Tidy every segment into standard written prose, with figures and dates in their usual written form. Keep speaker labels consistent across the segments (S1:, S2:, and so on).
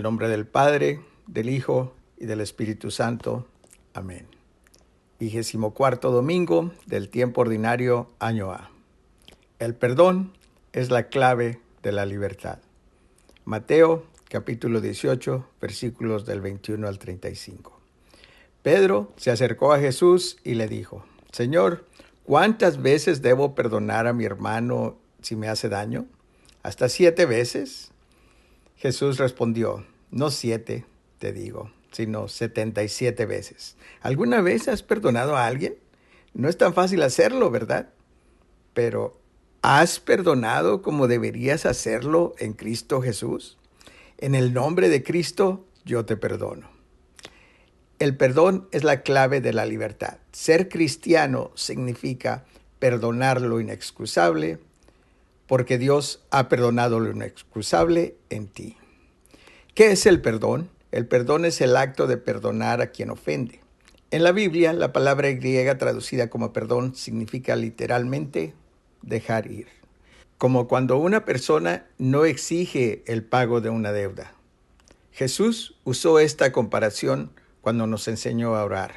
S1: el nombre del Padre, del Hijo y del Espíritu Santo. Amén. 24º domingo del tiempo ordinario, año A. El perdón es la clave de la libertad. Mateo, capítulo 18, versículos del 21 al 35. Pedro se acercó a Jesús y le dijo: Señor, ¿cuántas veces debo perdonar a mi hermano si me hace daño? ¿Hasta 7 veces? Jesús respondió: No 7, te digo, sino 77 veces. ¿Alguna vez has perdonado a alguien? No es tan fácil hacerlo, ¿verdad? Pero ¿has perdonado como deberías hacerlo en Cristo Jesús? En el nombre de Cristo, yo te perdono. El perdón es la clave de la libertad. Ser cristiano significa perdonar lo inexcusable, porque Dios ha perdonado lo inexcusable en ti. ¿Qué es el perdón? El perdón es el acto de perdonar a quien ofende. En la Biblia, la palabra griega traducida como perdón significa literalmente dejar ir. Como cuando una persona no exige el pago de una deuda. Jesús usó esta comparación cuando nos enseñó a orar.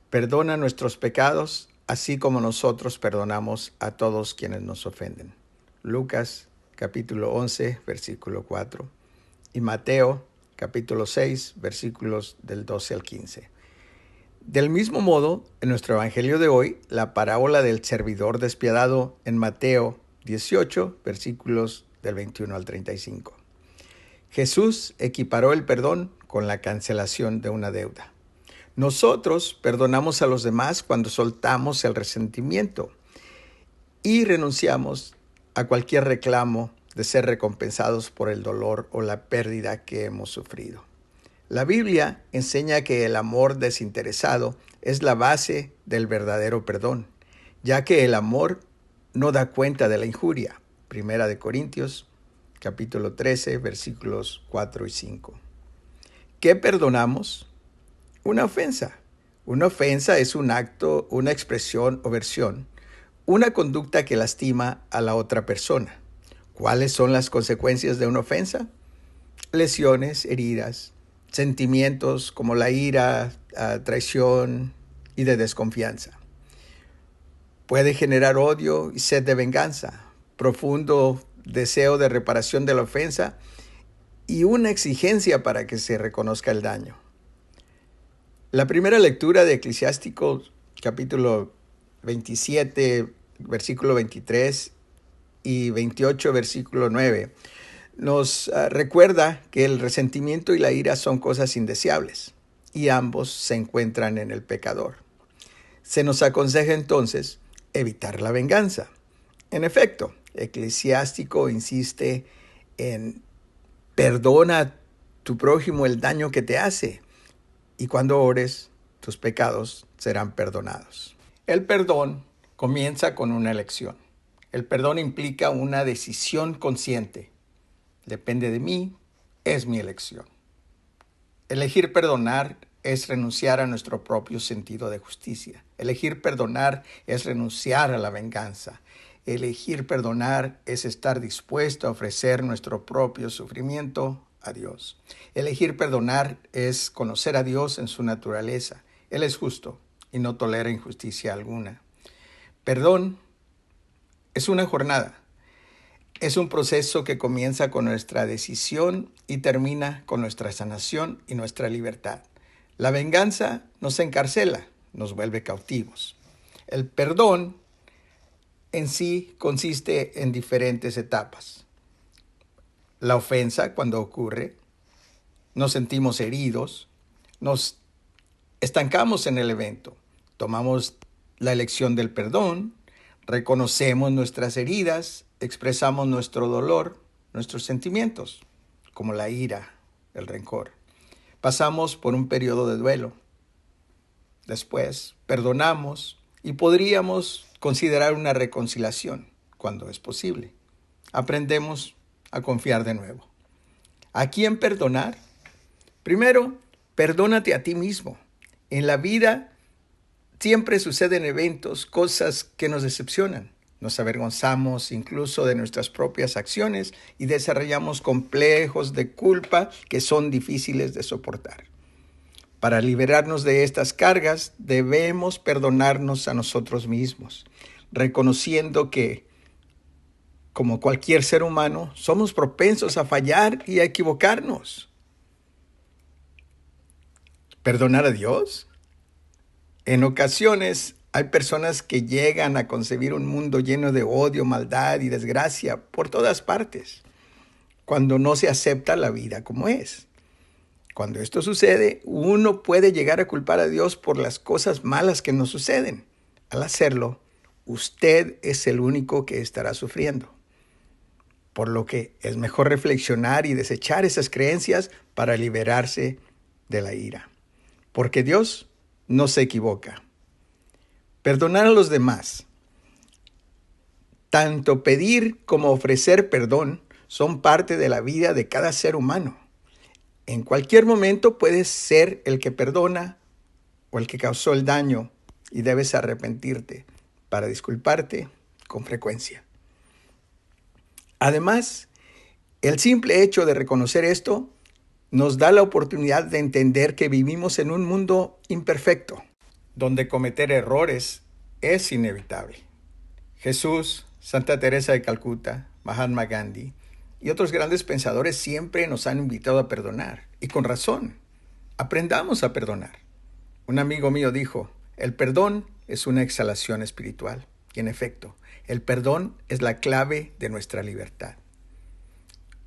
S1: Perdona nuestros pecados, así como nosotros perdonamos a todos quienes nos ofenden. Lucas, capítulo 11, versículo 4. Y Mateo, capítulo 6, versículos del 12 al 15. Del mismo modo, en nuestro evangelio de hoy, la parábola del servidor despiadado en Mateo 18, versículos del 21 al 35. Jesús equiparó el perdón con la cancelación de una deuda. Nosotros perdonamos a los demás cuando soltamos el resentimiento y renunciamos a cualquier reclamo de ser recompensados por el dolor o la pérdida que hemos sufrido. La Biblia enseña que el amor desinteresado es la base del verdadero perdón, ya que el amor no da cuenta de la injuria. Primera de Corintios, capítulo 13, versículos 4 y 5. ¿Qué perdonamos? Una ofensa. Una ofensa es un acto, una expresión o versión, una conducta que lastima a la otra persona. ¿Cuáles son las consecuencias de una ofensa? Lesiones, heridas, sentimientos como la ira, traición y de desconfianza. Puede generar odio y sed de venganza, profundo deseo de reparación de la ofensa y una exigencia para que se reconozca el daño. La primera lectura de Eclesiásticos, capítulo 27, versículo 23 y 28, versículo 9, nos recuerda que el resentimiento y la ira son cosas indeseables y ambos se encuentran en el pecador. Se nos aconseja entonces evitar la venganza. En efecto, Eclesiástico insiste en perdona a tu prójimo el daño que te hace y cuando ores, tus pecados serán perdonados. El perdón comienza con una elección. El perdón implica una decisión consciente. Depende de mí, es mi elección. Elegir perdonar es renunciar a nuestro propio sentido de justicia. Elegir perdonar es renunciar a la venganza. Elegir perdonar es estar dispuesto a ofrecer nuestro propio sufrimiento a Dios. Elegir perdonar es conocer a Dios en su naturaleza. Él es justo y no tolera injusticia alguna. Perdón es una jornada. Es un proceso que comienza con nuestra decisión y termina con nuestra sanación y nuestra libertad. La venganza nos encarcela, nos vuelve cautivos. El perdón en sí consiste en diferentes etapas. La ofensa, cuando ocurre, nos sentimos heridos, nos estancamos en el evento, tomamos la elección del perdón, reconocemos nuestras heridas, expresamos nuestro dolor, nuestros sentimientos, como la ira, el rencor. Pasamos por un periodo de duelo. Después, perdonamos y podríamos considerar una reconciliación cuando es posible. Aprendemos a confiar de nuevo. ¿A quién perdonar? Primero, perdónate a ti mismo. En la vida siempre suceden eventos, cosas que nos decepcionan. Nos avergonzamos incluso de nuestras propias acciones y desarrollamos complejos de culpa que son difíciles de soportar. Para liberarnos de estas cargas, debemos perdonarnos a nosotros mismos, reconociendo que, como cualquier ser humano, somos propensos a fallar y a equivocarnos. ¿Perdonar a Dios? En ocasiones hay personas que llegan a concebir un mundo lleno de odio, maldad y desgracia por todas partes, cuando no se acepta la vida como es. Cuando esto sucede, uno puede llegar a culpar a Dios por las cosas malas que nos suceden. Al hacerlo, usted es el único que estará sufriendo. Por lo que es mejor reflexionar y desechar esas creencias para liberarse de la ira. Porque Dios no se equivoca. Perdonar a los demás. Tanto pedir como ofrecer perdón son parte de la vida de cada ser humano. En cualquier momento puedes ser el que perdona o el que causó el daño y debes arrepentirte para disculparte con frecuencia. Además, el simple hecho de reconocer esto nos da la oportunidad de entender que vivimos en un mundo imperfecto, donde cometer errores es inevitable. Jesús, Santa Teresa de Calcuta, Mahatma Gandhi y otros grandes pensadores siempre nos han invitado a perdonar, y con razón. Aprendamos a perdonar. Un amigo mío dijo, el perdón es una exhalación espiritual, y en efecto, el perdón es la clave de nuestra libertad.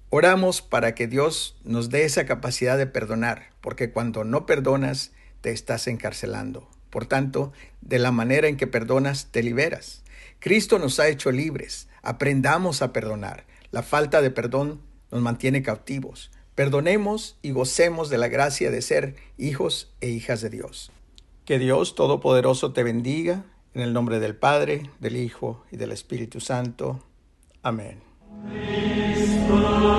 S1: Oramos para que Dios nos dé esa capacidad de perdonar, porque cuando no perdonas, te estás encarcelando. Por tanto, de la manera en que perdonas, te liberas. Cristo nos ha hecho libres. Aprendamos a perdonar. La falta de perdón nos mantiene cautivos. Perdonemos y gocemos de la gracia de ser hijos e hijas de Dios. Que Dios Todopoderoso te bendiga, en el nombre del Padre, del Hijo y del Espíritu Santo. Amén. Cristo.